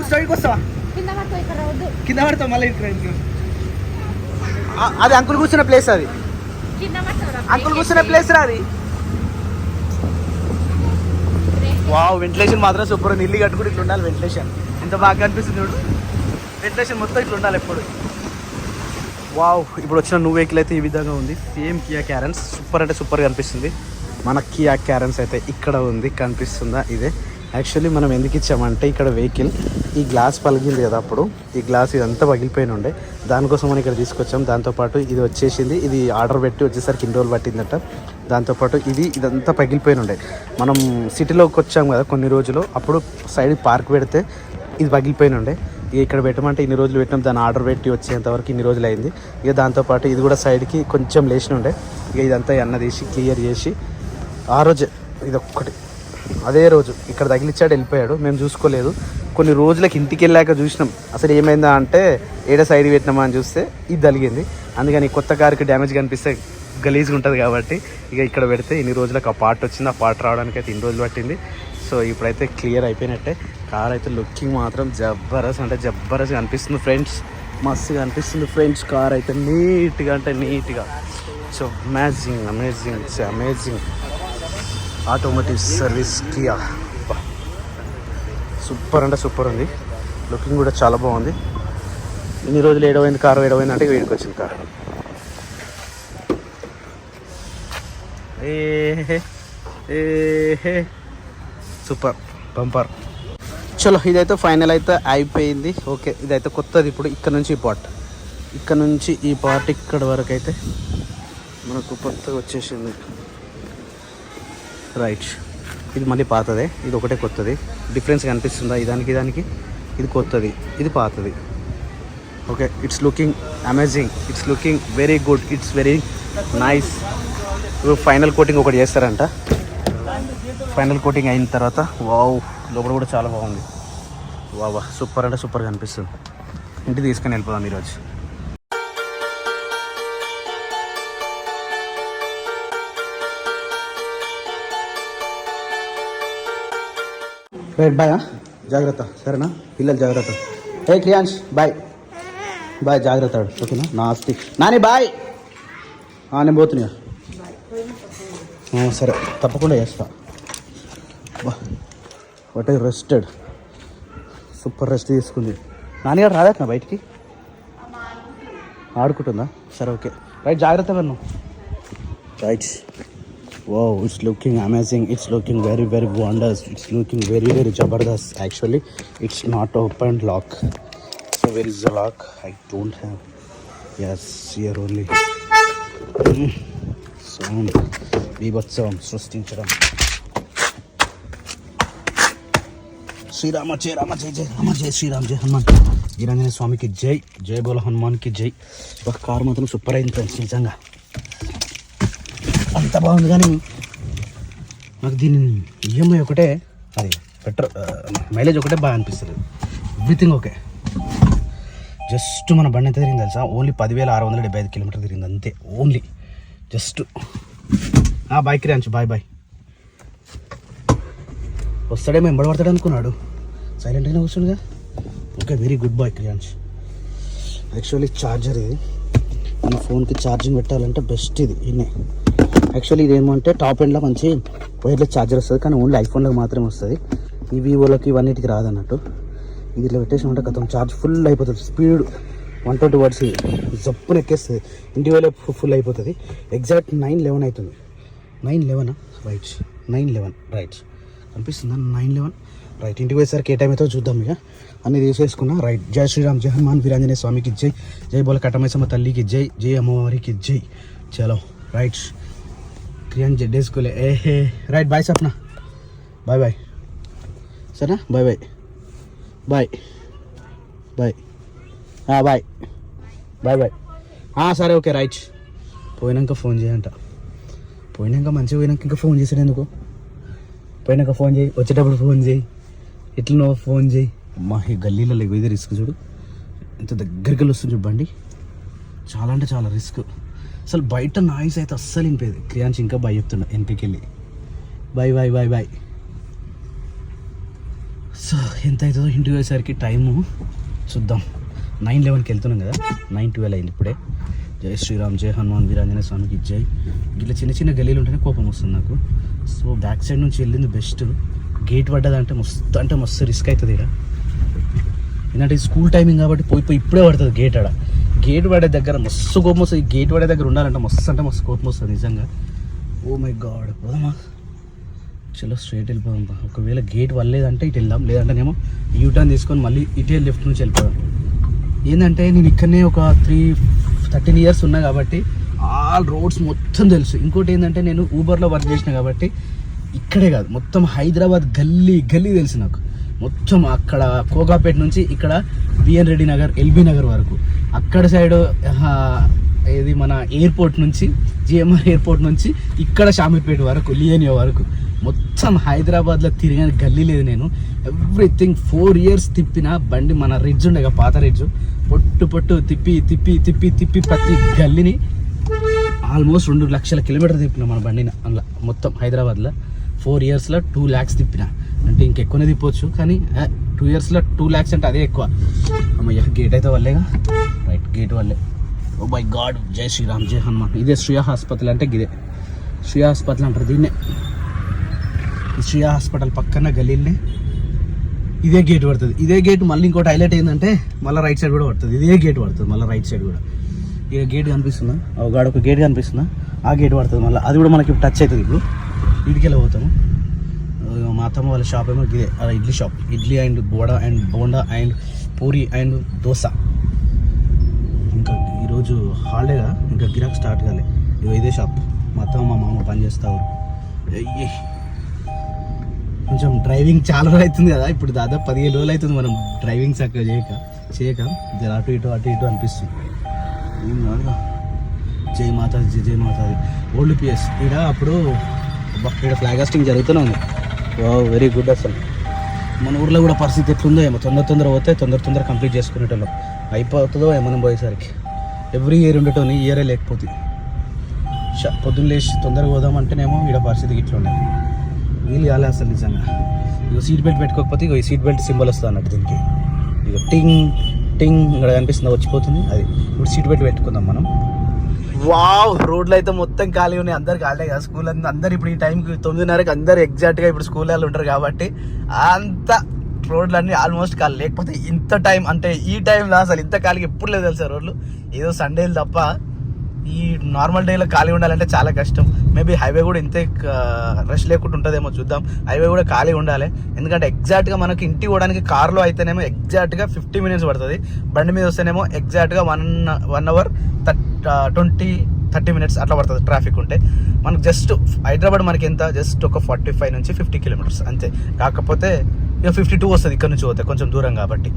స్టోరీకి వస్తావా? కింద పడతావు మళ్ళీ. అది అంకుల్ కూర్చున్న ప్లేస్, అది అంకుల్ కూర్చున్న ప్లేస్ రా అది. వావ్, వెంటిలేషన్ మాత్రం సూపర్ ఉంది. ఇల్లు కట్టుకుని ఇట్లా ఉండాలి వెంటిలేషన్. ఎంత బాగా అనిపిస్తుంది చూడు, వెంటిలేషన్ మొత్తం ఇట్లా ఉండాలి ఎప్పుడు. వావ్, ఇప్పుడు వచ్చిన న్యూ వెహికల్ అయితే ఈ విధంగా ఉంది. సేమ్ కియా క్యారెన్స్, సూపర్ అంటే సూపర్గా అనిపిస్తుంది. మన కియా క్యారెన్స్ అయితే ఇక్కడ ఉంది, కనిపిస్తుందా? ఇదే యాక్చువల్లీ మనం ఎందుకు ఇచ్చామంటే ఇక్కడ వెహికల్ ఈ గ్లాస్ పలిగింది కదా, అప్పుడు ఈ గ్లాస్ ఇదంతా పగిలిపోయిన ఉండే, దానికోసం మనం ఇక్కడ తీసుకొచ్చాం. దాంతోపాటు ఇది వచ్చేసింది, ఇది ఆర్డర్ పెట్టి వచ్చేసరికి ఇన్ని రోజులు పట్టిందట. దాంతోపాటు ఇదంతా పగిలిపోయిన ఉండే. మనం సిటీలోకి వచ్చాం కదా కొన్ని రోజులు, అప్పుడు సైడ్ పార్క్ పెడితే ఇది పగిలిపోయిన ఉండే. ఇక ఇక్కడ పెట్టమంటే ఇన్ని రోజులు పెట్టినాం, దాన్ని ఆర్డర్ పెట్టి వచ్చేంతవరకు ఇన్ని రోజులు అయింది. ఇక దాంతోపాటు ఇది కూడా సైడ్కి కొంచెం లేచిన ఉండే. ఇక ఇదంతా ఎన్న తీసి క్లియర్ చేసి ఆ రోజే ఇదొక్కటి అదే రోజు ఇక్కడ తగిలిచ్చాడు, వెళ్ళిపోయాడు. మేము చూసుకోలేదు. కొన్ని రోజులకి ఇంటికి వెళ్ళాక చూసినాం అసలు ఏమైందా అంటే, ఏడ సైడ్ పెట్టినామా అని చూస్తే ఇది తగిలింది. అందుకని కొత్త కారుకి డ్యామేజ్ కనిపిస్తే గలీజ్గా ఉంటుంది కాబట్టి ఇక ఇక్కడ పెడితే ఇన్ని రోజులకు ఆ పార్ట్ వచ్చింది. ఆ పార్ట్ రావడానికి అయితే ఇన్ని రోజులు పట్టింది. సో ఇప్పుడైతే క్లియర్ అయిపోయినట్టే. కార్ అయితే లుకింగ్ మాత్రం జబర్దస్త్ అంటే జబర్దస్త్గా అనిపిస్తుంది ఫ్రెండ్స్, మస్తుగా అనిపిస్తుంది ఫ్రెండ్స్. కార్ అయితే నీట్గా అంటే నీట్గా, so amazing amazing it's amazing automotive service Kia. Super అంటే సూపర్ ఉంది, లుకింగ్ కూడా చాలా బాగుంది. ఇన్ని రోజులు ఏడవైంది కారు, ఏడవైంది అంటే వీడికి వచ్చింది కారు. ఏ సూపర్ బంపర్. చలో, ఇదైతే ఫైనల్ అయితే అయిపోయింది. ఓకే, ఇదైతే కొత్తది. ఇప్పుడు ఇక్కడ నుంచి ఈ పార్ట్ ఇక్కడ వరకు అయితే మనకు కొత్తగా వచ్చేసింది. రైట్, ఇది మళ్ళీ పాతదే, ఇది ఒకటే కొత్తది. డిఫరెన్స్ కనిపిస్తుందా? దానికి ఇది కొత్తది, ఇది పాతది. Okay, it's looking amazing, it's looking very good, it's very nice. Final coating ఒకటి చేస్తారంట. ఫైనల్ కోటింగ్ అయిన తర్వాత వావ్, లోపల కూడా చాలా బాగుంది. వావ్, సూపర్ అంటే సూపర్గా అనిపిస్తుంది. ఇంటికి తీసుకొని వెళ్ళిపోదాం ఈరోజు. Right, bye. జాగ్రత్త, సరేనా? పిల్లలు జాగ్రత్త. ఏ క్రియాన్స్, బాయ్ బాయ్, జాగ్రత్త. ఓకేనా? నాస్తి నాని, బాయ్. నేను పోతున్నా. సరే, తప్పకుండా చేస్తా. What I rested, super rest తీసుకుంది. నాన్నగారు రాదట బయటికి, ఆడుకుంటుందా? సరే, ఓకే. రైట్, జాగ్రత్త వెళ్ళు. Right. Wow, it's looking amazing. It's looking very, very wondrous. It's looking very, very jabardast. Actually, it's not open lock. So where is the lock? I don't have. Yes, here only. Sound. Bibhatsavam Srustincharam. Sri Rama Jai Rama Jai Jai Rama Jai Sri Ram Jai Hanuman. Jiranjana Swami ki Jai. Jai Bola Hanuman ki Jai. ఒక car మాత్రం super అయింది friends, నిజంగా అంత బాగుంది. కానీ నాకు దీని EMI ఒకటే, అది పెట్రోల్ మైలేజ్ ఒకటే బాగా అనిపిస్తుంది. Everything okay. జస్ట్ మన బండి ఎంత తిరిగింది తెలుసా? ఓన్లీ 10,675 కిలోమీటర్ తిరిగింది అంతే. Only just. Bye Kriyansh, bye bye. వస్తాడేమో, ఎంబడి పడతాడు అనుకున్నాడు, సైలెంట్గానే కూర్చుందిగా. Okay, very good boy Kriyansh. Actually charger ఇది, మన ఫోన్కి ఛార్జింగ్ పెట్టాలంటే బెస్ట్ ఇది. ఇన్నే యాక్చువల్లీ ఇది ఏమంటే టాప్ ఎండ్లో మంచి వైర్లెస్ ఛార్జర్ వస్తుంది, కానీ ఓన్లీ ఐఫోన్లకు మాత్రమే వస్తుంది. ఈ వివోలకి ఇవన్నిటికి రాదన్నట్టు. ఇది ఇట్లా పెట్టేసామంటే గతం ఛార్జ్ ఫుల్ అయిపోతుంది. స్పీడ్ 120 వాట్స్ జప్పున ఎక్కేస్తుంది. ఇంటి వేళ ఫుల్ అయిపోతుంది. ఎగ్జాక్ట్ 9:11 అవుతుంది. 9:11 రైట్, 9:11 రైట్. అనిపిస్తుందా? 9:11 రైట్. ఇంటికి పోయేసరికి ఏ టైం అయితే చూద్దాం. ఇక అన్నీ తీసేసుకున్నా. రైట్. జై శ్రీరామ్, జై హనుమాన్ వీరాంజనేయ స్వామికి జై, జై బోల కట్టమైసమ్మ తల్లికి జై, జై అమ్మవారికి జై. చలో రైట్. క్రియాన్ జడ్డేసుకోలే. Hey right. Bye Sapna, bye bye. సరేనా? Bye bye bye bye bye bye bye. సరే, ఓకే రైట్. పోయినాక ఫోన్ చేయంట. పోయినాక మంచిగా పోయినాక ఇంకా ఫోన్ చేసాడు ఎందుకు? పోయినాక ఫోన్ చేయి, వచ్చేటప్పుడు ఫోన్ చేయి, ఎట్లా నువ్వు ఫోన్ చేయి. అమ్మా, ఈ గల్లీలో ఇదే రిస్క్ చూడు, ఇంత దగ్గరికి వెళ్ళి వస్తుంది చూడండి. చాలా అంటే చాలా రిస్క్. అసలు బయట నాయిస్ అయితే అస్సలు వినిపోయేది. క్రియాంశ్ ఇంకా బాయ్ చెప్తున్నా వెనకకి వెళ్ళి. Bye bye bye bye. So ఎంత అవుతుందో ఇంటికి పోయేసరికి టైము చూద్దాం. 9:11కి వెళ్తున్నాం కదా, 9:12 అయింది ఇప్పుడే. జై శ్రీరామ్, జై హనుమాన్, వీరాంజనేయ స్వామికి జై. ఇట్లా చిన్న చిన్న గలీలు ఉంటేనే కోపం వస్తుంది నాకు. సో బ్యాక్ సైడ్ నుంచి వెళ్ళింది బెస్ట్. గేట్ పడ్డదంటే మస్తు రిస్క్ అవుతుంది ఇక్కడ. ఎందుకంటే స్కూల్ టైమింగ్ కాబట్టి పోయి ఇప్పుడే పడుతుంది గేట్. ఆడ గేట్ పడే దగ్గర మస్తు కోపం వస్తుంది. గేట్ పడే దగ్గర ఉండాలంటే మస్తు కోపం వస్తుంది నిజంగా. ఓ మై గాడ్, పోదామా? చలో స్ట్రైట్ వెళ్ళిపోదాం. ఒకవేళ గేట్ వల్లేదంటే ఇటు వెళ్దాం, లేదంటేనేమో యూటర్న్ తీసుకొని మళ్ళీ ఇటే లెఫ్ట్ నుంచి వెళ్ళిపోదాం. ఏంటంటే నేను ఇక్కడనే ఒక 13 years ఉన్నా కాబట్టి ఆల్ రోడ్స్ మొత్తం తెలుసు. ఇంకోటి ఏంటంటే నేను ఊబర్లో వర్క్ చేసిన కాబట్టి ఇక్కడే కాదు మొత్తం హైదరాబాద్ గల్లీ తెలుసు నాకు మొత్తం. అక్కడ కోకాపేట నుంచి ఇక్కడ బిఎన్ రెడ్డి నగర్, ఎల్బీ నగర్ వరకు, అక్కడ సైడ్ ఏది మన ఎయిర్పోర్ట్ నుంచి జిఎంఆర్ ఎయిర్పోర్ట్ నుంచి ఇక్కడ షామీర్పేట వరకు, లియోనియో వరకు మొత్తం హైదరాబాద్లో తిరిగిన గల్లీ లేదు నేను. ఎవ్రీథింగ్ 4 years తిప్పిన బండి. మన రిడ్జ్ ఉండే పాత రిడ్జ్, పొట్టు తిప్పి ప్రతి గల్లీని ఆల్మోస్ట్ 2 లక్షల kilometers తిప్పిన మన బండిని అందులో మొత్తం హైదరాబాద్లో. 4 yearsలో 2 lakhs తిప్పిన. అంటే ఇంకెక్కువనే తిప్పొచ్చు, కానీ 2 yearsలో 2 lakhs అంటే అదే ఎక్కువ. అమ్మయ్య, గేట్ అయితే వల్లేగా, రైట్ గేట్ వల్లే. ఓ మై గాడ్, జై శ్రీరామ్, జై హనుమాన్. ఇదే శ్రీయా హాస్పిటల్ అంటే ఇదే శ్రీయా హాస్పిటల్ అంటారు దీన్నే. ఈ శ్రీయా హాస్పిటల్ పక్కన గలీల్ని ఇదే గేట్ పడుతుంది. ఇదే గేట్ మళ్ళీ ఇంకోటి హైలైట్ ఏంటంటే మళ్ళీ రైట్ సైడ్ కూడా పడుతుంది. ఇదే గేట్ పడుతుంది మళ్ళీ రైట్ సైడ్ కూడా. ఇక గేట్ కనిపిస్తుందా, ఒక గేట్ కనిపిస్తుందా, ఆ గేట్ పడుతుంది మళ్ళీ. అది కూడా మనకి టచ్ అవుతుంది. ఇప్పుడు ఇటుకెళ్ళి పోతాము. మా అత్తమ్మ వాళ్ళ షాప్ ఏమో ఇదే, idli shop. Idli and bonda and puri and dosa. ఇంకా ఈరోజు హాలిడేగా, ఇంకా గిరాక్ స్టార్ట్ కాలే. ఇదే షాప్. మా అత్తమ్మ మా మామ పని చేస్తారు. కొంచెం డ్రైవింగ్ చాలా రోజులు అవుతుంది కదా, ఇప్పుడు దాదాపు 15 రోజులు అవుతుంది మనం డ్రైవింగ్ చక్కగా చేయక జర అటు ఇటు అనిపిస్తుంది. ఏం కాదుగా. జై మాతాజీ, జై మాతాజీ. ఓల్డ్ పిఎస్ ఇక్కడ అప్పుడు ఇక్కడ ఫ్లాగ్ హాస్టింగ్ జరుగుతూనే ఉంది. Very good. అసలు మన ఊర్లో కూడా పరిస్థితి ఎట్లుందో ఏమో. తొందర పోతే తొందర కంప్లీట్ చేసుకునేటోళ్ళం. అయిపోతుందో మనం పోయేసరికి. ఎవ్రీ ఇయర్ ఉండేటోని, ఇయరే లేకపోతే. పొద్దున్న లేచి తొందరగా పోదామంటేనేమో ఇక్కడ పరిస్థితికి ఇట్లా ఉన్నాయి. వీళ్ళు కాలే అసలు నిజంగా. ఇక సీట్ బెల్ట్ పెట్టుకోకపోతే ఇక ఈ సీట్ బెల్ట్ సింబల్ వస్తుంది అన్నట్టు దీనికి. ఇక టింగ్ ఇక్కడ కనిపిస్తుందా, వచ్చిపోతుంది అది. ఇప్పుడు సీట్ బెల్ట్ పెట్టుకుందాం మనం. వావ్, రోడ్లు అయితే మొత్తం ఖాళీ ఉన్నాయి. అందరు ఖాళీ కదా, స్కూల్ అందరు ఇప్పుడు ఈ టైంకి 9:30కి అందరు ఎగ్జాక్ట్గా ఇప్పుడు స్కూల్ వాళ్ళు ఉంటారు కాబట్టి అంత రోడ్లన్నీ ఆల్మోస్ట్ ఖాళీ. లేకపోతే ఇంత టైం అంటే ఈ టైంలో అసలు ఇంత ఖాళీగా ఎప్పుడు లేదు తెలుసా రోడ్లు. ఏదో సండేలు తప్ప ఈ నార్మల్ డేలో ఖాళీ ఉండాలంటే చాలా కష్టం. మేబీ హైవే కూడా ఇంతే రష్ లేకుండా ఉంటుందేమో, చూద్దాం. హైవే కూడా ఖాళీ ఉండాలి. ఎందుకంటే ఎగ్జాక్ట్గా మనకి ఇంటికి పోవడానికి కార్లో అయితేనేమో ఎగ్జాక్ట్గా 50 minutes పడుతుంది. బండి మీద వస్తేనేమో ఎగ్జాక్ట్గా 1 hour 30 minutes అట్లా పడుతుంది ట్రాఫిక్ ఉంటే. మనకు జస్ట్ హైదరాబాద్ మనకి ఎంత, జస్ట్ ఒక 45 నుంచి 50 kilometers అంతే. కాకపోతే ఇక 52 వస్తుంది ఇక్కడ నుంచి పోతే, కొంచెం దూరం కాబట్టి.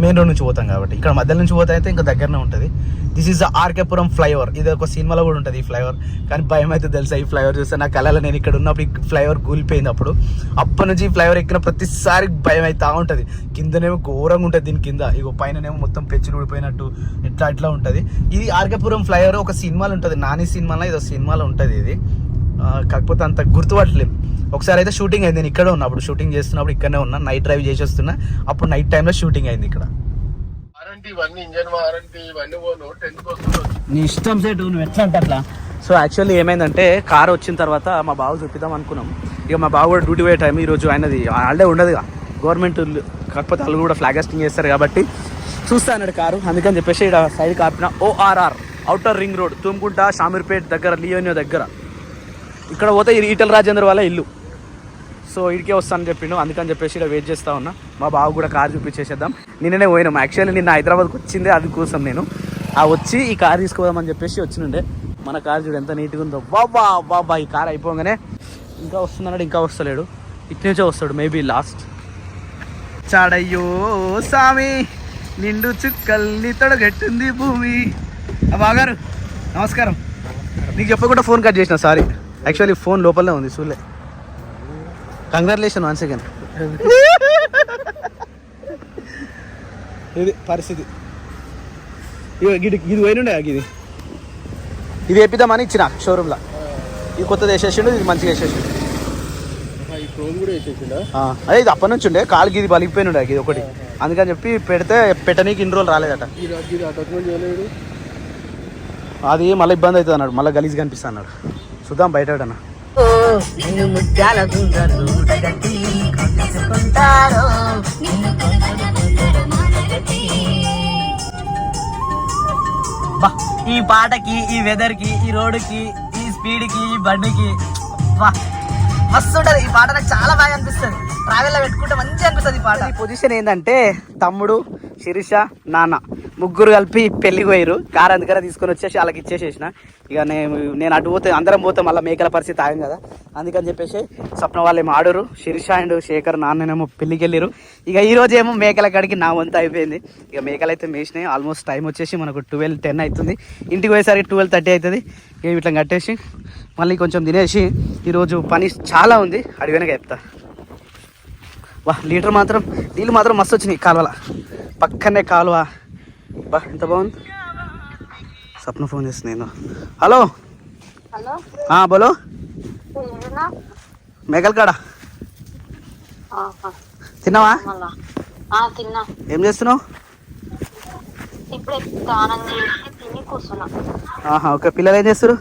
మెయిన్ రోడ్ నుంచి పోతాం కాబట్టి. ఇక్కడ మధ్య నుంచి పోతే అయితే ఇంకా దగ్గరనే ఉంటుంది. This is the RK Puram flyover. ఇది ఒక సినిమాలో కూడా ఉంటుంది ఈ ఫ్లైఓవర్. కానీ భయం అయితే తెలుసా ఈ ఫ్లైఓవర్ చూస్తే. నా కళలో నేను ఇక్కడ ఉన్నప్పుడు ఈ ఫ్లైఓవర్ కూలిపోయింది. అప్పటి నుంచి ఈ ఫ్లైఓవర్ ఎక్కిన ప్రతిసారి భయం అవుతూ ఉంటుంది. కిందనేమో ఘోరంగా ఉంటుంది దీని కింద. ఇగో పైననేమో మొత్తం పెచ్చులు ఊడిపోయినట్టు ఇట్లా ఉంటుంది. ఇది ఆర్కేపురం ఫ్లైఓవర్ ఒక సినిమాలో ఉంటుంది, నాని సినిమాలో ఏదో సినిమాలో ఉంటుంది ఇది. కాకపోతే అంత గుర్తుపట్టలేము. ఒకసారి అయితే షూటింగ్ అయింది, నేను ఇక్కడ ఉన్నా. అప్పుడు షూటింగ్ చేస్తున్నప్పుడు ఇక్కడనే ఉన్నా, నైట్ డ్రైవ్ చేసి వస్తున్నా. అప్పుడు నైట్ టైంలో షూటింగ్ అయింది ఇక్కడ. నీ ఇష్టం సేటు, నువ్వు ఎట్లా అంటే అట్లా. సో యాక్చువల్లీ ఏమైందంటే కార్ వచ్చిన తర్వాత మా బావ చూపిద్దాం అనుకున్నాం. ఇక మా బావ కూడా డ్యూటీ పోయే టైం ఈరోజు. ఆయనది హాలిడే ఉండదు గవర్నమెంట్, కాకపోతే వాళ్ళు కూడా ఫ్లాగ్ హాస్టింగ్ చేస్తారు కాబట్టి చూస్తా అన్నాడు కారు. అందుకని చెప్పేసి ఇక్కడ సైడ్ కాపిన. ORR outer ring road, Tumkunta, Shamirpet దగ్గర, లియోనియో దగ్గర. ఇక్కడ పోతే ఈటల రాజేంద్ర వాళ్ళ ఇల్లు. సో ఇడికే వస్తానని చెప్పిండు. అందుకని చెప్పేసి ఇక్కడ వెయిట్ చేస్తూ ఉన్నా. మా బావ కూడా కార్ చూపించేసేద్దాం. నిన్ననే పోయినాం. యాక్చువల్లీ నిన్న హైదరాబాద్కి వచ్చిందే అది కోసం నేను. వచ్చి ఈ కార్ తీసుకోదామని చెప్పేసి వచ్చినుండే. మన కార్ చూడు ఎంత నీట్గా ఉందో. బాబా ఈ కార్ అయిపోగానే ఇంకా వస్తున్నాడు, ఇంకా వస్తలేడు. ఇటు నుంచే వస్తాడు మేబీ లాస్ట్. చాడయ్యో సామి, నిండు చుక్కల్ని తొడగట్టింది భూమి. బాగారు నమస్కారం. నీకు చెప్పకుండా ఫోన్ కట్ చేసిన, సారీ. యాక్చువల్లీ ఫోన్ లోపలనే ఉంది, చూలే. Congratulation once again. ఇది పరిస్థితి. ఇది పోయినుండే ఇది వేపిద్దామని ఇచ్చిన షోరూమ్లో. ఇది కొత్తది వేసేసిండు, ఇది మంచిగా వేసేసిండు. అదే ఇది అప్పటి నుంచి ఉండే కాలుకి ఇది బలిగిపోయినుండే ఇది ఒకటి, అందుకని చెప్పి పెడితే పెట్టనీకి ఇన్ని రోజులు రాలేదట. అది మళ్ళీ ఇబ్బంది అవుతుంది అన్నాడు, మళ్ళీ గలీజ్ కనిపిస్తా అన్నాడు. చూద్దాం బయట అన్న. ఈ పాటకి, ఈ వెదర్ కి, ఈ రోడ్డుకి, ఈ స్పీడ్ కి, ఈ బండికి మస్తు ఉంటది. ఈ పాట నాకు చాలా బాగా అనిపిస్తుంది. ట్రావెల్ లో పెట్టుకుంటే మంచిగా అనిపిస్తుంది ఈ పాట. ఈ పొజిషన్ ఏంటంటే తమ్ముడు, శిరీష, నాన్న ముగ్గురు కలిపి పెళ్లికి పోయారు. కారు అందుకనే తీసుకొని వచ్చేసి వాళ్ళకి ఇచ్చేసేసిన. ఇక నేను అటు పోతే అందరం పోతే మళ్ళీ మేకల పరిస్థితి ఆగం కదా, అందుకని చెప్పేసి స్వప్న వాళ్ళు ఏమో ఆడరు. శిరీష అండ్ శేఖర్ నాన్నేమో పెళ్లికి వెళ్ళారు. ఇక ఈ రోజు ఏమో మేకల కాడికి నా వంతు అయిపోయింది. ఇక మేకలు అయితే మేసినాయి. ఆల్మోస్ట్ టైం వచ్చేసి మనకు 12:10 అవుతుంది. ఇంటికి పోయేసరికి 12:30 అవుతుంది. ఇక ఇట్లా కట్టేసి మళ్ళీ కొంచెం తినేసి ఈరోజు పని చాలా ఉంది, అడిగినాక చెప్తా. వా లీటర్ మాత్రం నీళ్ళు మాత్రం మస్తు వచ్చినాయి. కాలువల పక్కనే కాలువ. బా ఎంత బాగుంది. సప్న ఫోన్ చేస్తుంది. నేను హలో బోలో మేకల్ కాడ తిన్నావా? ఏం చేస్తున్నావు? ఓకే. పిల్లలు ఏం చేస్తారు?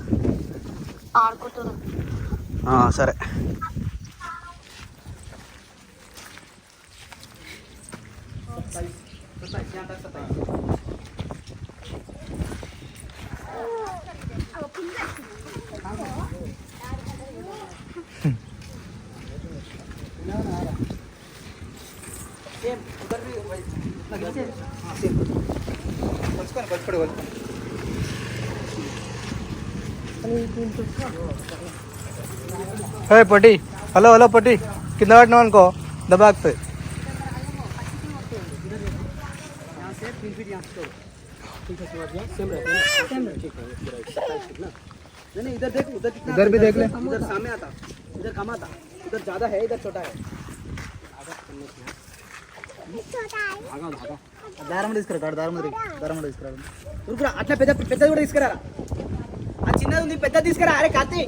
సరే. పొట్టి హలో పొట్టి కింద పట్టినావు అనుకో దబాక్తుంది. इधर भी देख ले, इधर सामने आता, इधर कम आता, इधर ज्यादा है, इधर छोटा है. దారం తీసుకురా, దారం తీసుకురా. ఉరుకురా, అట్లా పెద్దది కూడా తీసుకురా. ఆ చిన్నది ఉంది, పెద్ద తీసుకురా. అరే కాతి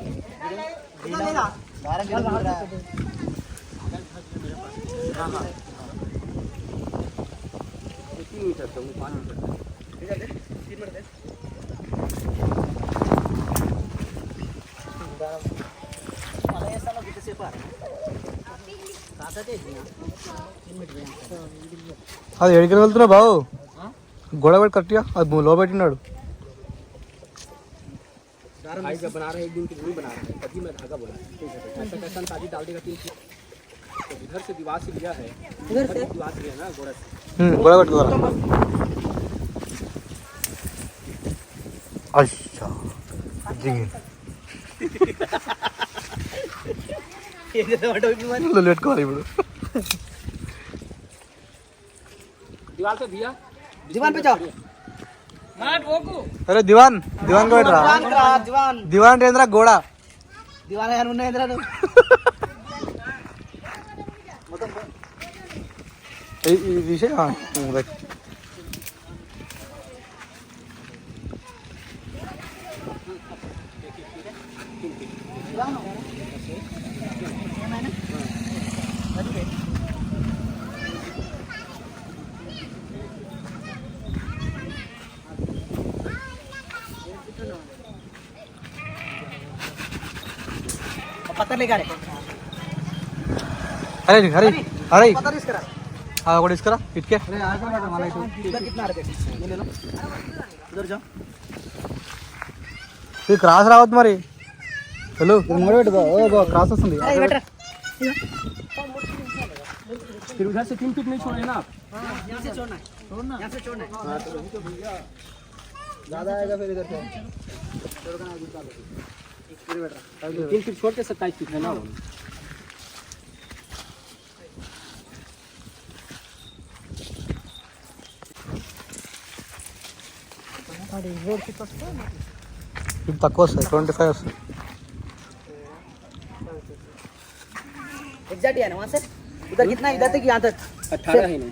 అది ఎడికి వెళ్తున్నావు బాబు? గొడవ పెట్టి కట్టిగా అది లో పెట్టినాడు. గొడవ పెట్టుకోరా. పెట్టుకోవాలి ఇప్పుడు. అరే దివాన్ దివాన్ దివాన్ రేంద్ర గోడా దివాన్ ఉన్నాయేంద్ర ఈ విషయం अरे अरे अरे ఒకటి తీసుకురా ఇటుకే. ఇది క్రాస్ రావద్దు మరి. హలో క్రాస్ వస్తుంది. उधर से 3 फीट नहीं छोड़े ना, यहाँ से छोड़ना है, यहाँ से छोड़ना है. ज़्यादा आएगा फिर इधर से 3 फीट छोड़ के 27 फीट है ना. ఇది తక్కువ వస్తుంది, 25 వస్తుంది. एग्जैक्ट है ना वहाँ से उधर कितना, इधर तक यहाँ तक 18 है नहीं,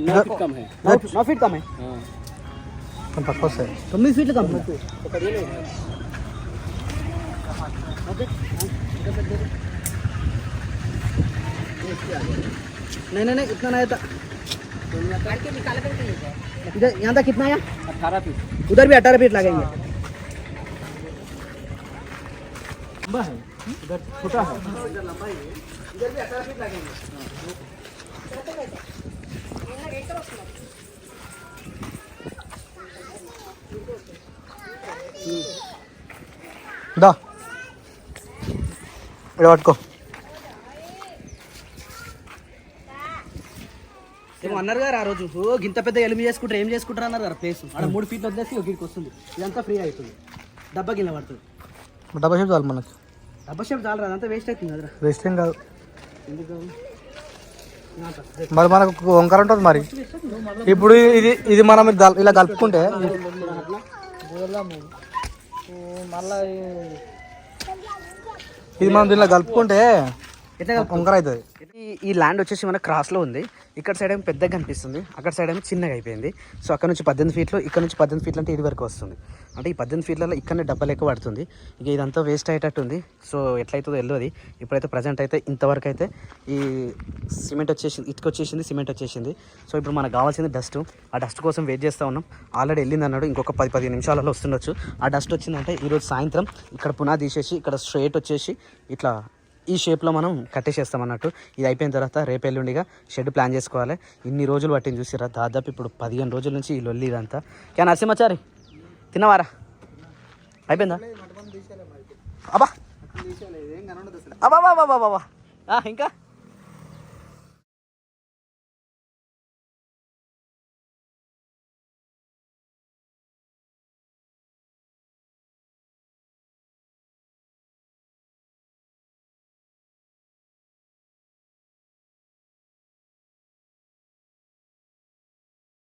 9 फीट कम है. 9 फीट कम है. తక్కువ వస్తాయి. 9 फीट कम है. नहीं इतना नहीं था इधर यहाँ तक कितना है 18 फीट उधर भी 18 फीट लगेंगे लंबा है इधर छोटा है इधर भी 18 फीट लगेंगे దా ఇక్కడ పట్టుకో ఏమో అన్నారు గారు ఆ రోజు గింత పెద్ద ఎలిమి చేసుకుంటారు ఏం చేసుకుంటారు అన్నారు కదా ప్లేస్ అక్కడ 3 ఫీట్లు వదిలేసి ఒకటికి వస్తుంది ఇదంతా ఫ్రీ అవుతుంది డబ్బా గిన్నె పడుతుంది డబ్బా షేప్ చాలు మనకి డబ్బా షేప్ చాలు అదంతా వేస్ట్ అవుతుంది కదరా వేస్ట్ ఏం కాదు ఎందుకు మరి మనకు వంకర ఉంటుంది మరి ఇప్పుడు ఇది మనం ఇలా కలుపుకుంటే ఇది మనం దీనిలో కలుపుకుంటే వంకర అవుతుంది ఈ ల్యాండ్ వచ్చేసి మన క్రాస్లో ఉంది ఇక్కడ సైడ్ ఏమో పెద్దగా కనిపిస్తుంది అక్కడ సైడ్ ఏమో చిన్నగా అయిపోయింది సో అక్కడ నుంచి 18 ఫీట్లు ఇక్కడ నుంచి 18 ఫీట్లు అంటే ఇది వరకు వస్తుంది అంటే ఈ 18 ఫీట్లలో ఇక్కడనే డబ్బలు ఎక్కువ పడుతుంది ఇక ఇదంతా వేస్ట్ అయ్యేటట్టు ఉంది సో ఎట్లయితుందో తెలియదు ఇప్పుడైతే ప్రజెంట్ అయితే ఇంతవరకు అయితే ఈ సిమెంట్ వచ్చేసింది ఇటుక వచ్చేసింది సిమెంట్ వచ్చేసింది సో ఇప్పుడు మనకు కావాల్సింది డస్ట్ ఆ డస్ట్ కోసం వెయిట్ చేస్తూ ఉన్నాం ఆల్రెడీ వెళ్ళింది అన్నాడు ఇంకొక 10-15 నిమిషాలలో వస్తుండొచ్చు ఆ డస్ట్ వచ్చిందంటే ఈరోజు సాయంత్రం ఇక్కడ పునాది తీసేసి ఇక్కడ స్ట్రైట్ వచ్చేసి ఇట్లా ఈ షేప్లో మనం కట్టేసేస్తాం అన్నట్టు ఇది అయిపోయిన తర్వాత రేపు ఎల్లుండిగా షెడ్ ప్లాన్ చేసుకోవాలి ఇన్ని రోజులు పట్టింది చూసిరా దాదాపు ఇప్పుడు 15 రోజుల నుంచి ఈ లొల్లి ఇదంతా క్యా నరసింహచారి తిన్నవారా అయిపోయిందా అబ్బా అబ్బా ఇంకా